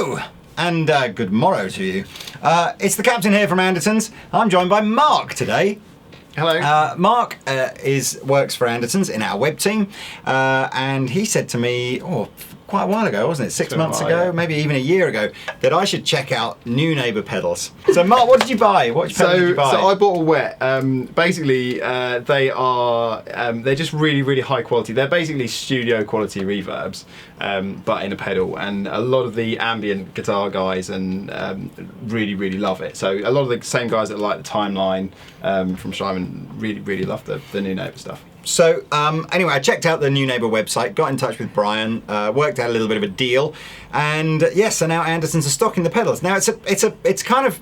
Hello and good morrow to you. It's the Captain here from Andertons. I'm joined by Mark today. Hello. Mark works for Andertons in our web team, and he said to me, quite a while ago, wasn't it? 6 months ago, maybe even a year ago, that I should check out Neunaber pedals. So Mark, what did you buy? What pedal did you buy? So I bought a wet. Basically, they're just really, really high quality. They're basically studio quality reverbs, but in a pedal. And a lot of the ambient guitar guys really, really love it. So a lot of the same guys that like the Timeline from Shimmer really, really love the Neunaber stuff. So anyway, I checked out the Neunaber website, got in touch with Brian, worked out a little bit of a deal, and yes, so now Andertons are stocking the pedals. Now it's kind of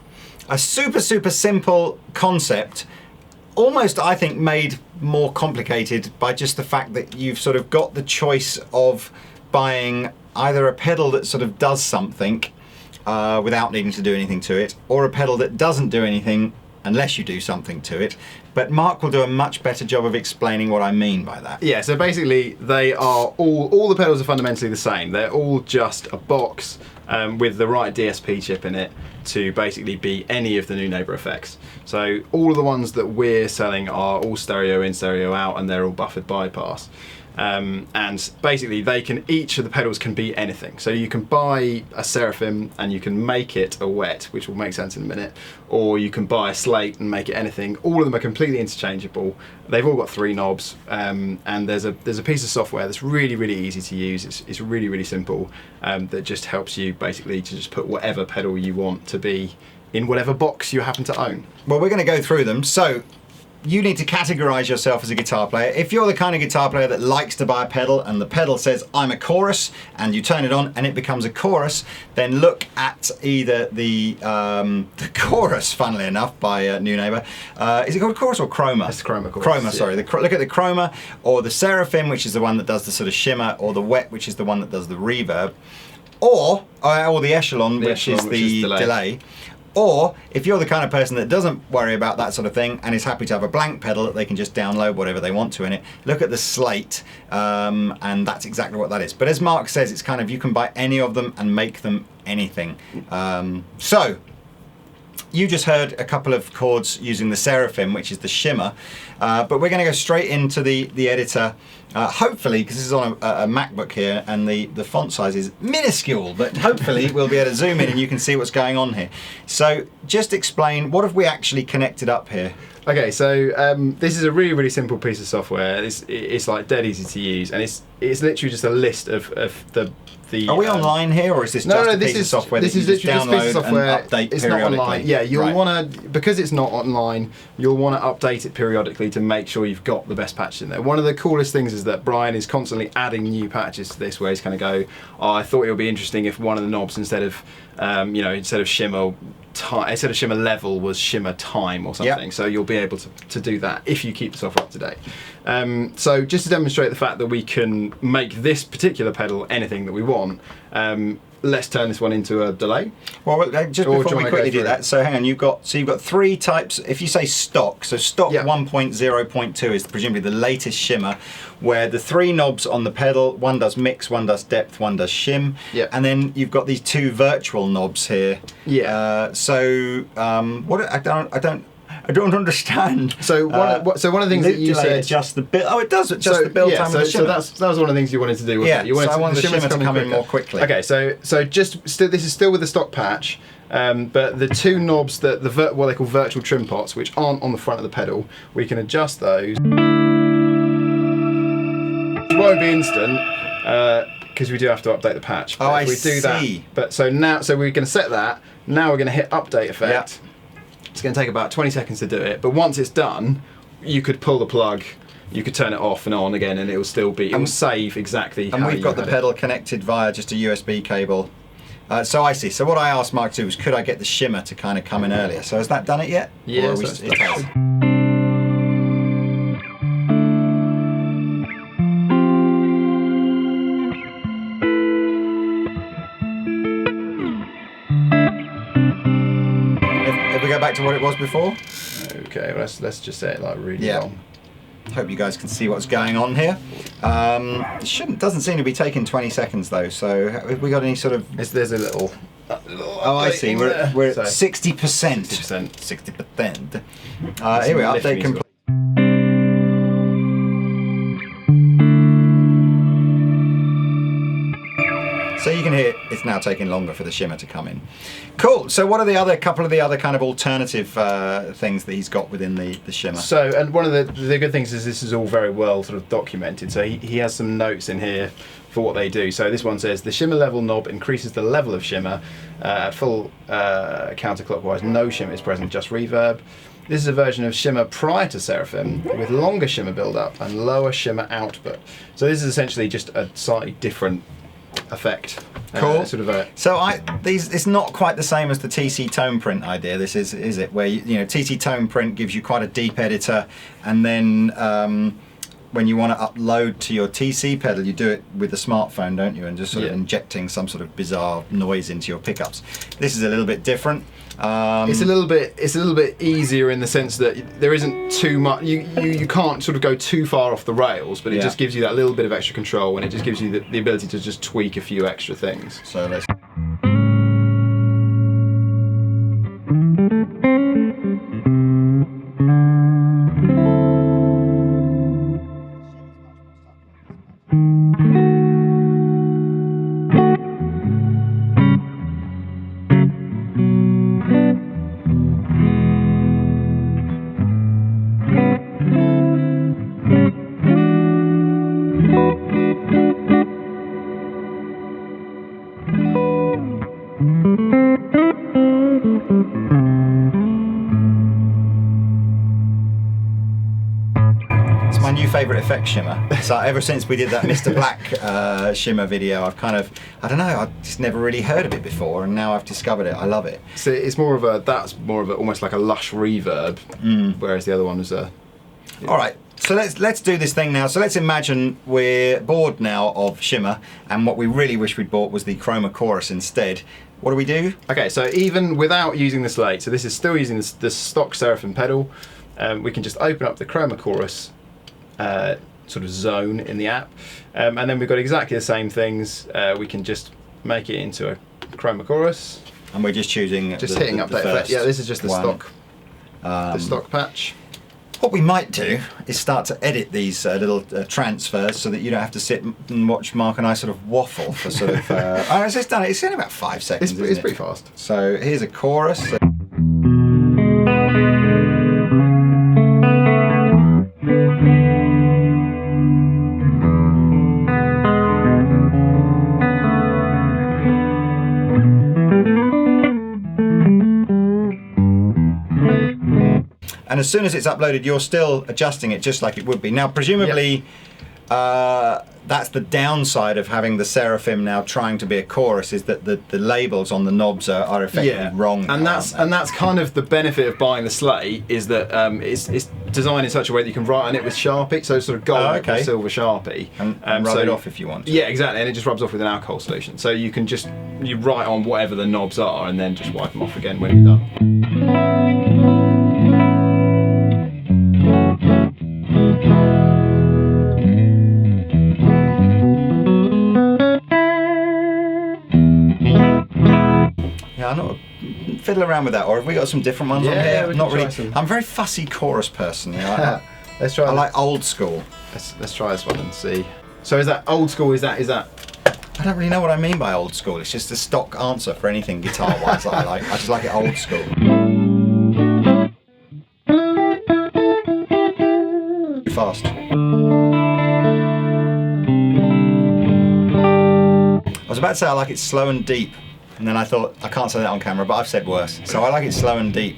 a super simple concept, almost I think made more complicated by just the fact that you've sort of got the choice of buying either a pedal that sort of does something without needing to do anything to it, or a pedal that doesn't do anything unless you do something to it. But Mark will do a much better job of explaining what I mean by that. Yeah, so basically they are all the pedals are fundamentally the same. They're all just a box with the right DSP chip in it to basically be any of the Neunaber effects. So all of the ones that we're selling are all stereo in, stereo out, and they're all buffered bypass. And basically each of the pedals can be anything. So you can buy a Seraphim and you can make it a wet, which will make sense in a minute, or you can buy a slate and make it anything. All of them are completely interchangeable. They've all got 3 knobs, and there's a piece of software that's really, really easy to use. It's really, really simple, that just helps you basically to just put whatever pedal you want to be in whatever box you happen to own. Well, we're going to go through them. So you need to categorize yourself as a guitar player. If you're the kind of guitar player that likes to buy a pedal and the pedal says I'm a chorus, and you turn it on and it becomes a chorus, then look at either the chorus, funnily enough, by Neunaber. Is it called chorus or chroma? It's chroma chorus. Chroma, sorry. Look at the chroma, or the Seraphim, which is the one that does the sort of shimmer, or the wet, which is the one that does the reverb, or the echelon, which is the delay. Or if you're the kind of person that doesn't worry about that sort of thing and is happy to have a blank pedal that they can just download whatever they want to in it, look at the slate, and that's exactly what that is. But as Mark says, it's kind of, you can buy any of them and make them anything. So you just heard a couple of chords using the Seraphim, which is the Shimmer, but we're going to go straight into the editor, hopefully, because this is on a MacBook here and the font size is minuscule, but hopefully we'll be able to zoom in and you can see what's going on here. So just explain, what have we actually connected up here? Okay, so this is a really, really simple piece of software. It's like dead easy to use, and it's literally just a list of the. Are we online here, or is this just a piece of software that you just download and update it's periodically? Not online. Yeah, you'll want to, because it's not online, you'll want to update it periodically to make sure you've got the best patches in there. One of the coolest things is that Brian is constantly adding new patches to this, where he's going to go, I thought it would be interesting if one of the knobs, instead of Shimmer level, was Shimmer time or something. Yep. So you'll be able to do that if you keep the software up to date. So just to demonstrate the fact that we can make this particular pedal anything that we want, let's turn this one into a delay. Well, just before we quickly do that, so hang on, you've got 3 types. If you say stock, so stock 1.0.2 is presumably the latest Shimmer, where the 3 knobs on the pedal, one does mix, one does depth, one does shim, and then you've got these 2 virtual knobs here. I don't understand. So one of the things that you said, adjust the build. Oh, it does adjust the build time of the Shimmer. So that was one of the things you wanted to do, wasn't it? You wanted I wanted the Shimmer to come in more quickly. Okay, so this is still with the stock patch, but the 2 knobs that what they call virtual trim pots, which aren't on the front of the pedal, we can adjust those. It won't be instant, because we do have to update the patch. But I see. So we're going to set that. Now we're going to hit update effect. Yep. It's going to take about 20 seconds to do it, but once it's done, you could pull the plug, you could turn it off and on again, and it will still be, it will save exactly how you had it. And we've got the pedal connected via just a USB cable. So I see. So what I asked Mark to do was, could I get the Shimmer to kind of come in earlier? So has that done it yet? Yeah, it has. Go back to what it was before. Okay, let's just say it like really long. Hope you guys can see what's going on here. Doesn't seem to be taking 20 seconds though. So have we got any sort of? There's a little. Oh, I see. We're at 60%. 60%. 60%. Here we are. Update complete. So you can hear it's now taking longer for the shimmer to come in. Cool. So what are the couple of the other kind of alternative things that he's got within the shimmer? So, and one of the good things is this is all very well sort of documented. So he has some notes in here for what they do. So this one says the shimmer level knob increases the level of shimmer at full counterclockwise. No shimmer is present, just reverb. This is a version of shimmer prior to Seraphim with longer shimmer build-up and lower shimmer output. So this is essentially just a slightly different effect. Cool. So it's not quite the same as the TC tone print idea. This is it? Where TC tone print gives you quite a deep editor, and then when you want to upload to your TC pedal, you do it with the smartphone, don't you? And just sort of injecting some sort of bizarre noise into your pickups. This is a little bit different. It's a little bit easier in the sense that there isn't too much. You can't sort of go too far off the rails, but it just gives you that little bit of extra control, and it just gives you the ability to just tweak a few extra things. So let's. My new favourite effect, shimmer. So ever since we did that Mr. Black shimmer video, I've kind of, I don't know, I've just never really heard of it before, and now I've discovered it. I love it. So it's that's more of almost like a lush reverb, whereas the other one was a. All right, so let's do this thing now. So let's imagine we're bored now of shimmer, and what we really wish we'd bought was the Chroma Chorus instead. What do we do? Okay, so even without using the slate, so this is still using the stock Seraphim pedal, we can just open up the Chroma Chorus sort of zone in the app, and then we've got exactly the same things. We can just make it into a Chroma Chorus, and we're just choosing hitting update effect. Yeah, this is just the stock patch. What we might do is start to edit these little transfers so that you don't have to sit and watch Mark and I sort of waffle for sort of. It's just done. It's in about 5 seconds. It's pretty fast. So here's a chorus. And as soon as it's uploaded, you're still adjusting it just like it would be. Now, presumably, that's the downside of having the Seraphim now trying to be a chorus, is that the labels on the knobs are effectively wrong. And that's kind of the benefit of buying the slate, is that it's designed in such a way that you can write on it with Sharpie, so sort of gold or silver Sharpie. And rub it off if you want to. Yeah, exactly, and it just rubs off with an alcohol solution. So you can you write on whatever the knobs are and then just wipe them off again when you're done. I'm not fiddle around with that, or have we got some different ones on here? Not really. I'm a very fussy chorus person. Let's try. I like old school. Let's try this one and see. So is that old school? Is that? I don't really know what I mean by old school. It's just a stock answer for anything guitar-wise that I like. I just like it old school. Too fast. I was about to say I like it slow and deep. And then I thought, I can't say that on camera, but I've said worse. So I like it slow and deep.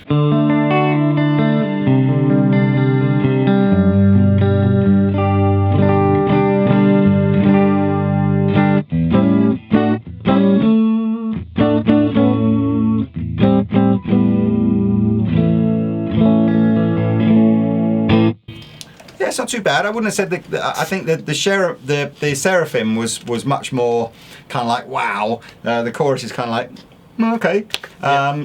Yeah, it's not too bad. I wouldn't have said that. I think that the Seraphim was much more kind of like wow. The chorus is kind of like Okay.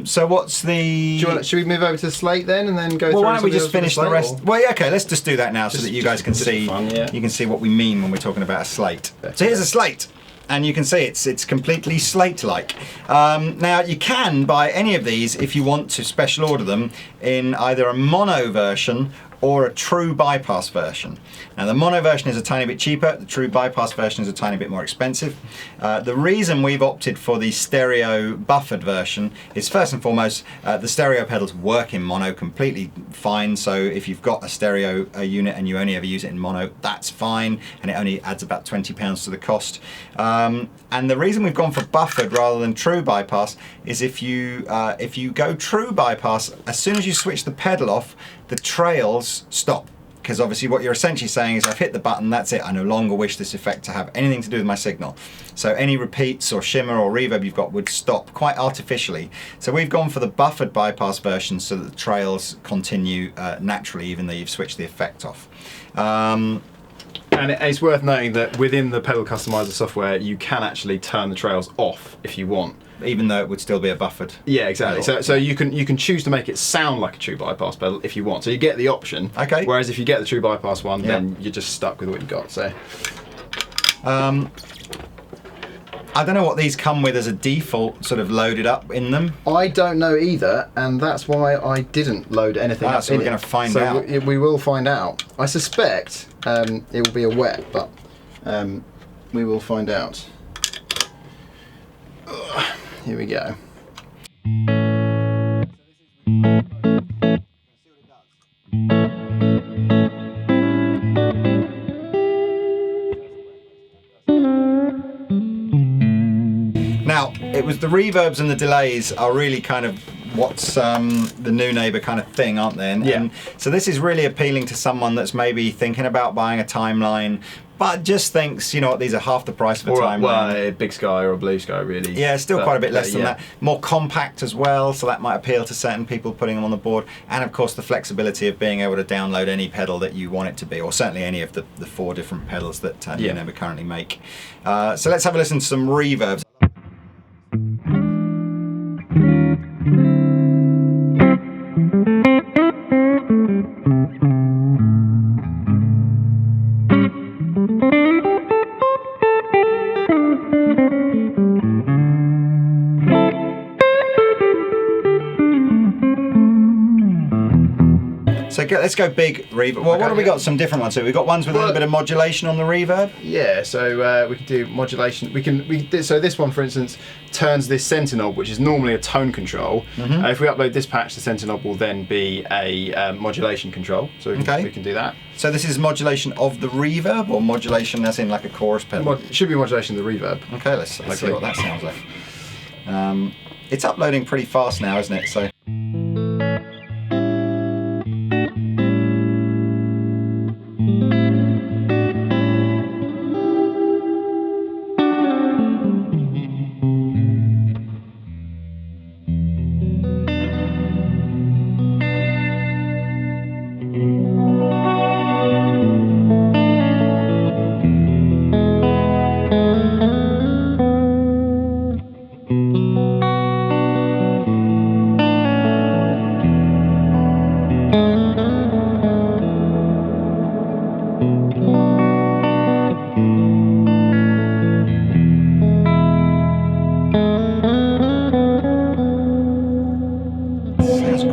So what's the... Should we move over to the slate then, and then go through? Well, why don't we just finish the rest? Or? Well, yeah, okay, let's just do that now, so that you guys can see. Fun, yeah. You can see what we mean when we're talking about a slate. So here's a slate, and you can see it's completely slate-like. Now you can buy any of these if you want to special order them in either a mono version or a true bypass version. Now the mono version is a tiny bit cheaper, the true bypass version is a tiny bit more expensive. The reason we've opted for the stereo buffered version is first and foremost, the stereo pedals work in mono completely fine, so if you've got a stereo unit and you only ever use it in mono, that's fine, and it only adds about £20 to the cost. And the reason we've gone for buffered rather than true bypass is if you go true bypass, as soon as you switch the pedal off, the trails stop. Because obviously what you're essentially saying is I've hit the button, that's it, I no longer wish this effect to have anything to do with my signal. So any repeats or shimmer or reverb you've got would stop quite artificially. So we've gone for the buffered bypass version so that the trails continue naturally even though you've switched the effect off. And it's worth noting that within the pedal customizer software you can actually turn the trails off if you want. Even though it would still be a buffered. Yeah, exactly. So you can choose to make it sound like a true bypass pedal if you want. So you get the option. Okay. Whereas if you get the true bypass one, then you're just stuck with what you got. So. I don't know what these come with as a default sort of loaded up in them. I don't know either, and that's why I didn't load anything up. So we're going to find out. We will find out. I suspect it will be a wet, but we will find out. Here we go. Now, it was the reverbs and the delays are really kind of what's the Neunaber kind of thing, aren't they? And so this is really appealing to someone that's maybe thinking about buying a timeline, but just thinks, you know what, these are half the price of a timeline. Well, a Big Sky or a Blue Sky, really. Yeah, still quite a bit less than that. More compact as well, so that might appeal to certain people putting them on the board. And of course the flexibility of being able to download any pedal that you want it to be, or certainly any of the 4 different pedals that Neunaber currently make. So let's have a listen to some reverbs. So let's go big reverb. Well, what have we got? Some different ones. So we've got ones with a little bit of modulation on the reverb. Yeah, so we can do modulation. So this one, for instance, turns this center knob, which is normally a tone control. If we upload this patch, the center knob will then be a modulation control. So we can do that. So this is modulation of the reverb, or modulation as in like a chorus pedal? It should be modulation of the reverb. Okay, let's see what that sounds like. It's uploading pretty fast now, isn't it? So.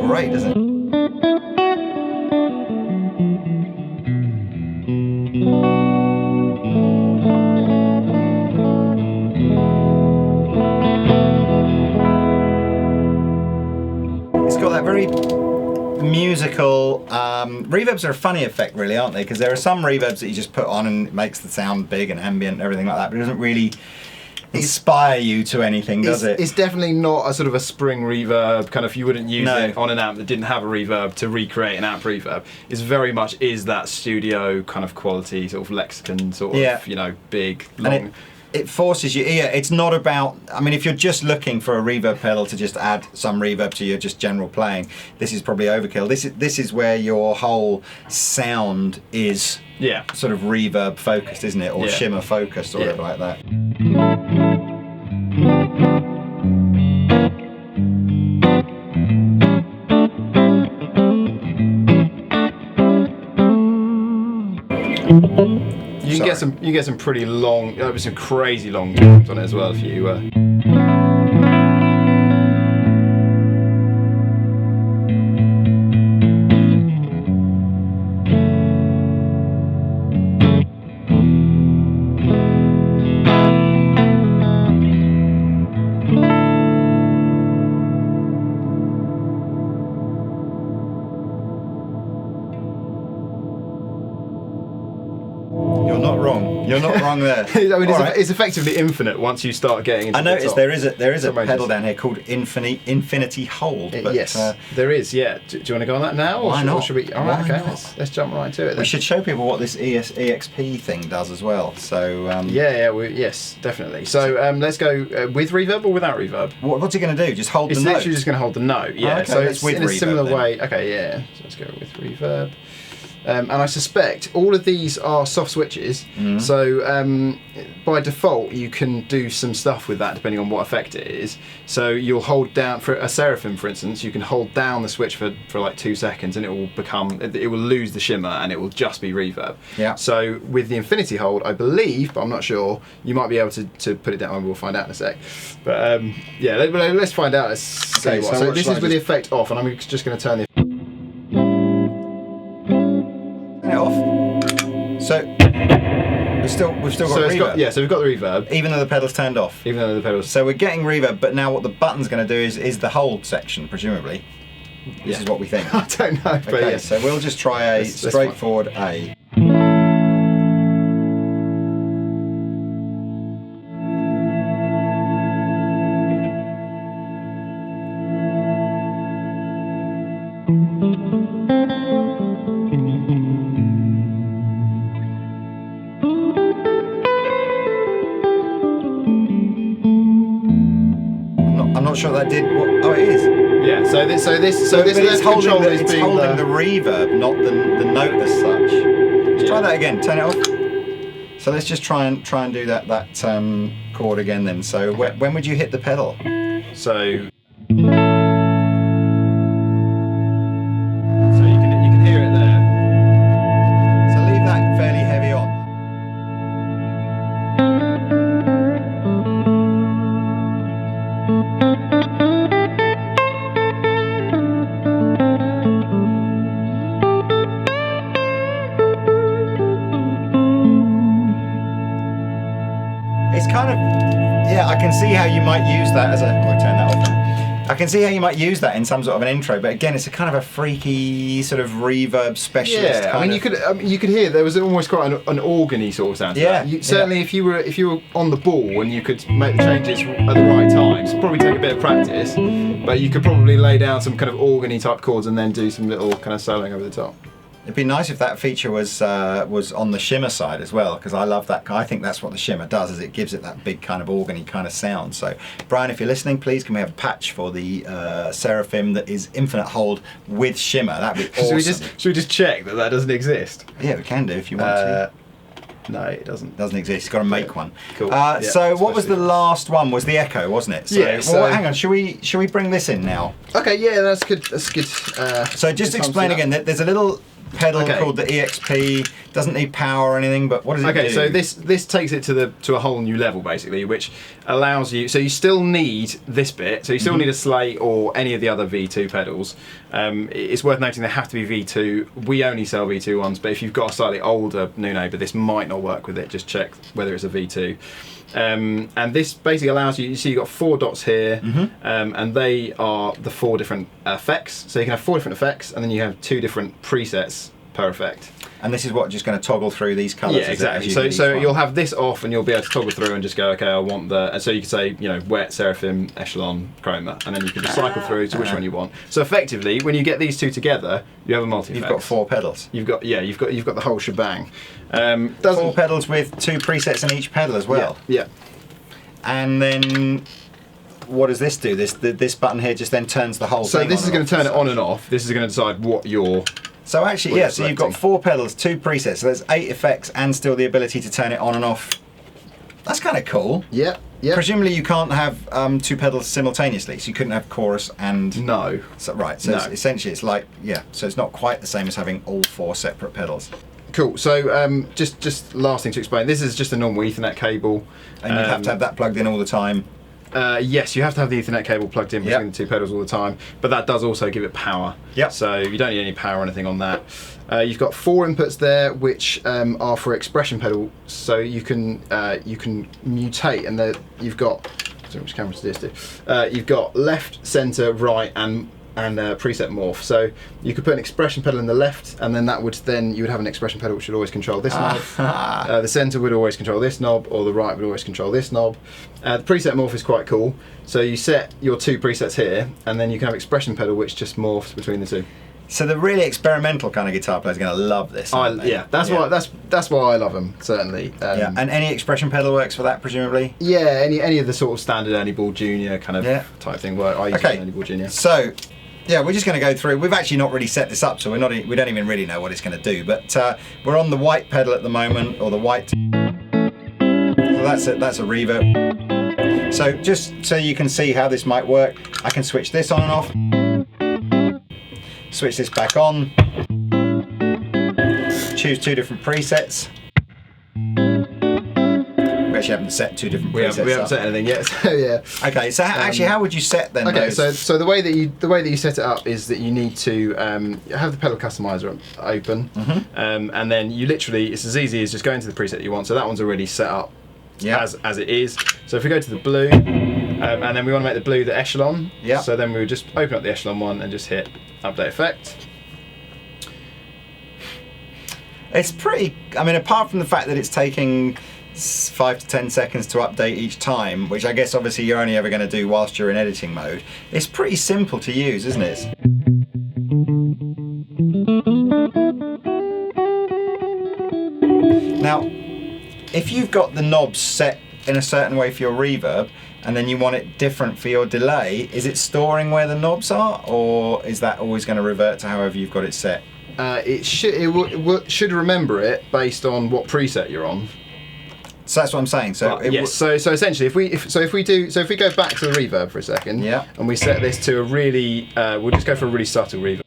Great, isn't it? It's got that very musical reverbs are a funny effect, really, aren't they? Because there are some reverbs that you just put on and it makes the sound big and ambient and everything like that, but it doesn't really inspire you to anything, does it? It's definitely not a sort of a spring reverb, kind of, you wouldn't use it on an amp that didn't have a reverb to recreate an amp reverb. It's very much is that studio kind of quality, sort of lexicon, sort of, you know, big, long. And it forces you, it's not about, I mean, if you're just looking for a reverb pedal to just add some reverb to your just general playing, this is probably overkill. This is where your whole sound is sort of reverb focused, isn't it? Or shimmer focused or whatever like that. get some pretty long, some crazy long tones on it as well if you. You're not wrong there. I mean, it's effectively infinite once you start getting into I noticed the there is a pedal down here called Infinity Hold. But, yes, there is. Yeah. Do you want to go on that now? Why not? Or should we? All right. Okay. Let's jump right into it. Then. We should show people what this EXP thing does as well. So yes, definitely. So let's go with reverb or without reverb. What's he going to do? Just hold the note? It's literally just going to hold the note. Yeah. Okay, so it's in a similar then. way. Okay. Yeah. So let's go with reverb. And I suspect all of these are soft switches, so by default you can do some stuff with that depending on what effect it is. So you'll hold down, for a Seraphim for instance, you can hold down the switch for like 2 seconds and it will lose the shimmer and it will just be reverb. Yeah. So with the Infinity Hold, I believe, but I'm not sure, you might be able to put it down and we'll find out in a sec. But yeah, let's find out. Let's see what. So this is with the effect off and I'm just going to turn the So we've still got reverb. So we've got the reverb, even though the pedal's turned off. So we're getting reverb, but now what the button's going to do is the hold section, presumably. This is what we think. I don't know. But okay, yeah. so we'll just try a straightforward A. I'm not sure that did. Oh, it is. Yeah. So this it's holding holding the reverb, not the note as such. Let's try that again. Turn it off. So let's just try and do that chord again then. So when would you hit the pedal? So you can hear it there. So leave that fairly heavy on. It's kind of, I can see how you might use that as a. I'll turn that off. I can see how you might use that in some sort of an intro, but again, it's a kind of a freaky sort of reverb specialist. Yeah, I mean, you could hear there was almost quite an organy sort of sound. To that. Certainly, if you were on the ball and you could make the changes at the right times, probably take a bit of practice, but you could probably lay down some kind of organy type chords and then do some little kind of soloing over the top. It'd be nice if that feature was on the Shimmer side as well, because I love that. I think that's what the Shimmer does, is it gives it that big kind of organy kind of sound. So, Brian, if you're listening, please can we have a patch for the Seraphim that is infinite hold with Shimmer? That'd be awesome. Should we just check that doesn't exist? Yeah, we can do if you want to. No, it doesn't. Doesn't exist. You've got to make one. Cool. So what was the last one? Was the Echo, wasn't it? So, hang on. Should we bring this in now? Okay. Yeah, that's good. That's good. So just explain again. There's a little pedal called the EXP. Doesn't need power or anything, but what does it do? Okay, so this takes it to a whole new level basically, which allows you. So you still need this bit. So you still need a Slate or any of the other V2 pedals. It's worth noting they have to be V2. We only sell V2 ones, but if you've got a slightly older Neunaber, this might not work with it. Just check whether it's a V2. And this basically allows you. You see, you've got 4 dots here, and they are the 4 different effects. So you can have 4 different effects, and then you have 2 different presets per effect. And this is what, just going to toggle through these colours? Yeah, exactly. So you'll have this off, and you'll be able to toggle through and just go, okay, I want the. And so you can say, wet, Seraphim, Echelon, Chroma, and then you can just cycle through to which one you want. So effectively, when you get these 2 together, you have a multi-effect. You've got 4 pedals. You've got the whole shebang. 4 pedals with 2 presets in each pedal as well. Yeah. And then, what does this do? This button here just then turns the whole thing on. So this is going to turn it on and off. This is going to decide what you're. So actually, so you've got 4 pedals, 2 presets. So there's 8 effects and still the ability to turn it on and off. That's kind of cool. Yeah. Yeah. Presumably you can't have 2 pedals simultaneously, so you couldn't have chorus and. No. So, right. So essentially it's like so it's not quite the same as having all 4 separate pedals. Cool. So just last thing to explain. This is just a normal Ethernet cable, and you have to have that plugged in all the time. Yes, you have to have the Ethernet cable plugged in between the two pedals all the time, but that does also give it power. Yep. So you don't need any power or anything on that. You've got 4 inputs there, which are for expression pedal, so you can mutate, and you've got. Sorry, which camera does this do? You've got left, centre, right, and preset morph. So you could put an expression pedal in the left, and then you would have an expression pedal which would always control this knob. The centre would always control this knob, or the right would always control this knob. The preset morph is quite cool. So you set your 2 presets here, and then you can have expression pedal which just morphs between the 2. So the really experimental kind of guitar players are going to love this. That's why I love them, certainly. And any expression pedal works for that, presumably. Yeah, any of the sort of standard Ernie Ball Jr. kind of type thing work. I use Ernie Ball Jr. So, yeah, we're just going to go through. We've actually not really set this up, so we don't even really know what it's going to do. But we're on the white pedal at the moment, or the white. So that's a reverb. So just so you can see how this might work, I can switch this on and off. Switch this back on. Choose 2 different presets. We actually haven't set 2 different presets. We haven't set anything yet. So yeah. Okay. So how would you set then? Okay. So the way that you set it up is that you need to have the pedal customizer open, and then you literally, it's as easy as just going to the preset you want. So that one's already set up as it is. So if we go to the blue, and then we want to make the blue the echelon. Yeah. So then we would just open up the echelon one and just hit update effect. It's pretty. I mean, apart from the fact that it's taking 5 to 10 seconds to update each time, which I guess obviously you're only ever going to do whilst you're in editing mode, it's pretty simple to use, isn't it? Now, if you've got the knobs set in a certain way for your reverb, and then you want it different for your delay, is it storing where the knobs are, or is that always going to revert to however you've got it set? It should remember it based on what preset you're on. So that's what I'm saying. So so essentially, if we go back to the reverb for a second, and we set this to a really, we'll just go for a really subtle reverb.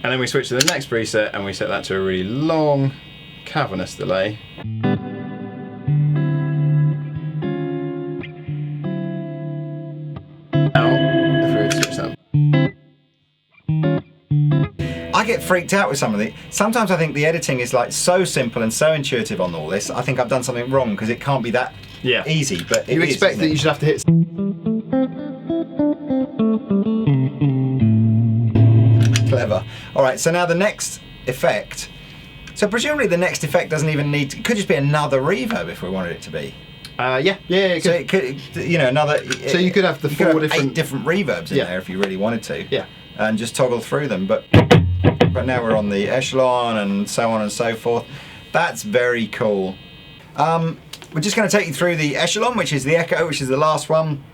And then we switch to the next preset and we set that to a really long, cavernous delay. Now, if we were to switch that. I get freaked out with some of the. Sometimes I think the editing is like so simple and so intuitive on all this. I think I've done something wrong because it can't be that easy. But you expect that you should have to hit. Clever. All right. So now the next effect. So presumably the next effect doesn't even need. It could just be another reverb if we wanted it to be. It so it could, another. So you could have the 4 8 different reverbs in there if you really wanted to. Yeah. And just toggle through them, but now we're on the echelon and so on and so forth. That's very cool. We're just going to take you through the echelon, which is the echo, which is the last one.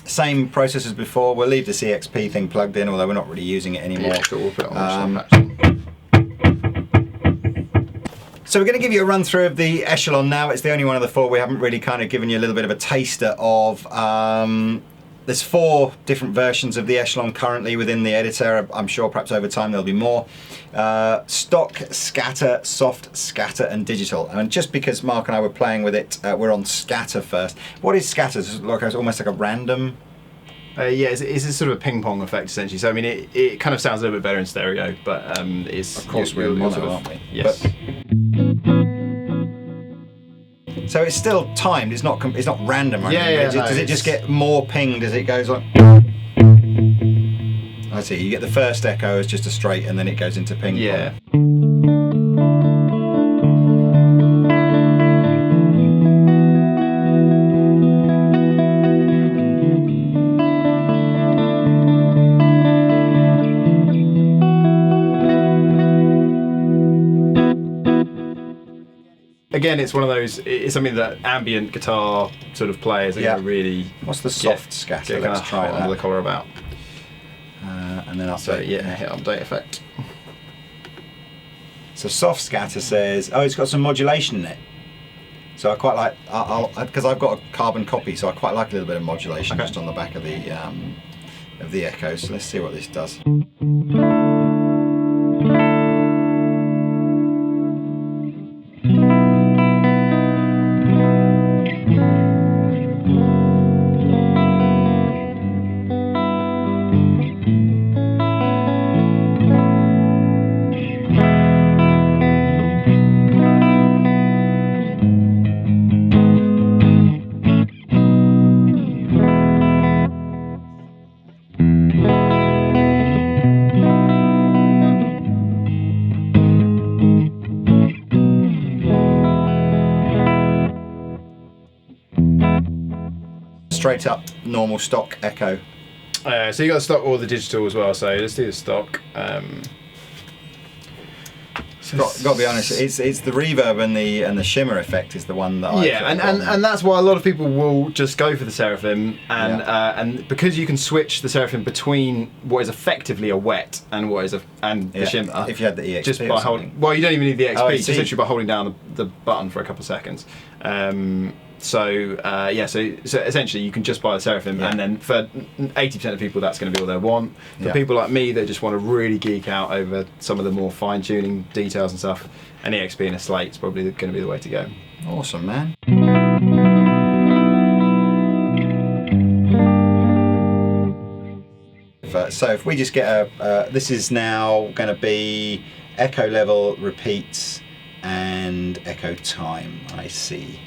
Same process as before. We'll leave the CXP thing plugged in, although we're not really using it anymore. Yeah, cool. We'll put it on So we're going to give you a run through of the echelon now. It's the only one of the 4 we haven't really kind of given you a little bit of a taster of. There's 4 different versions of the echelon currently within the editor. I'm sure perhaps over time there'll be more. Stock, scatter, soft, scatter, and digital. And just because Mark and I were playing with it, we're on scatter first. What is scatter? It's almost like a random. It's a sort of a ping pong effect essentially. So I mean, it kind of sounds a little bit better in stereo, but it's of course we're mono, aren't we? Yes. So it's still timed. It's not random. Or anything. Does it just get more pinged as it goes on? I see. You get the first echo as just a straight, and then it goes into ping pong. Again, it's one of those. It's something that ambient guitar sort of players are going to really. What's the soft scatter? Let's try that. Under the collar about. And then update. Hit update effect. So soft scatter says, it's got some modulation in it. So I quite like, because I've got a carbon copy, so I quite like a little bit of modulation just on the back of the of the echo. So let's see what this does. Straight up normal stock echo. So you got the stock or the digital as well. So let's do the stock. Got to be honest, it's the reverb and the shimmer effect is the one that and that's why a lot of people will just go for the Seraphim, and because you can switch the Seraphim between what is effectively a wet and what is the shimmer. If you had the EXP, just by holding, well, you don't even need the EXP. Just literally by holding down the button for a couple of seconds. So essentially you can just buy the Seraphim, and then for 80% of people that's going to be all they want. For people like me that just want to really geek out over some of the more fine-tuning details and stuff, an EXP and a slate is probably going to be the way to go. Awesome, man. So if we just get a, this is now going to be echo level, repeats, and echo time, I see.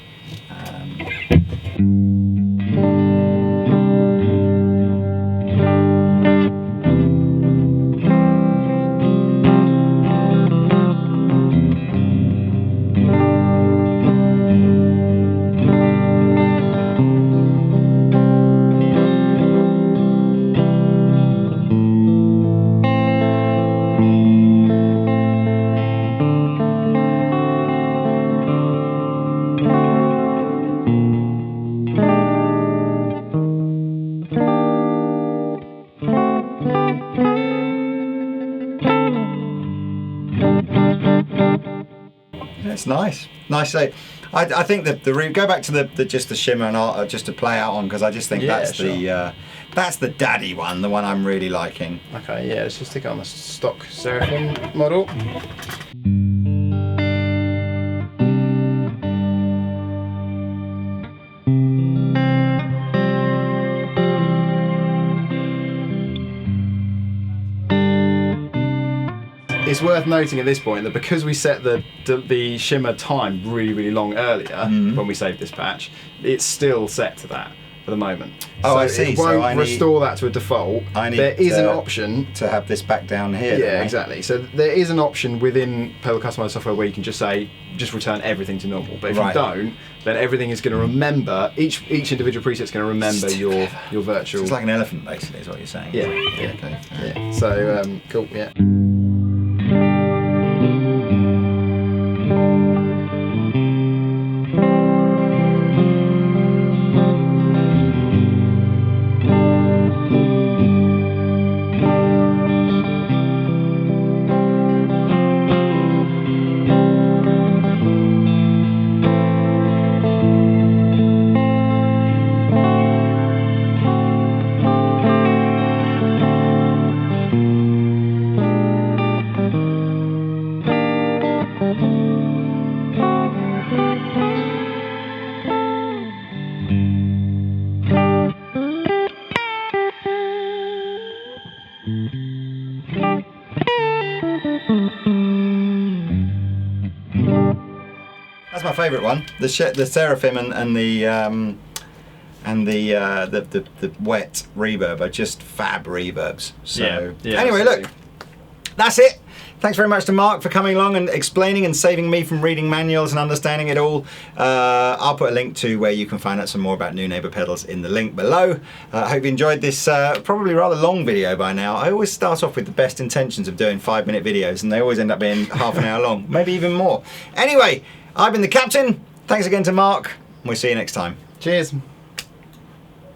It's nice. So I think that go back to the just the shimmer and just to play out on, because I just think that's the daddy one, the one I'm really liking. Okay, yeah, let's just stick it on the stock Seraphim model. It's worth noting at this point that because we set the shimmer time really long earlier when we saved this patch, it's still set to that for the moment. Oh, so I see. It won't restore that to a default. There is an option to have this back down here. Yeah, exactly. So there is an option within Pedal Customizer software where you can just say, just return everything to normal. But if you don't, then everything is going to remember, each individual preset's going to remember your virtual. So it's like an elephant, basically, is what you're saying. Yeah. Okay. Yeah. So cool. Yeah. That's my favourite one. The Seraphim and the wet reverb are just fab reverbs. So anyway, look, that's it. Thanks very much to Mark for coming along and explaining and saving me from reading manuals and understanding it all. I'll put a link to where you can find out some more about Neunaber pedals in the link below. I hope you enjoyed this probably rather long video by now. I always start off with the best intentions of doing 5-minute videos, and they always end up being half an hour long, maybe even more. Anyway, I've been the Captain. Thanks again to Mark. We'll see you next time. Cheers.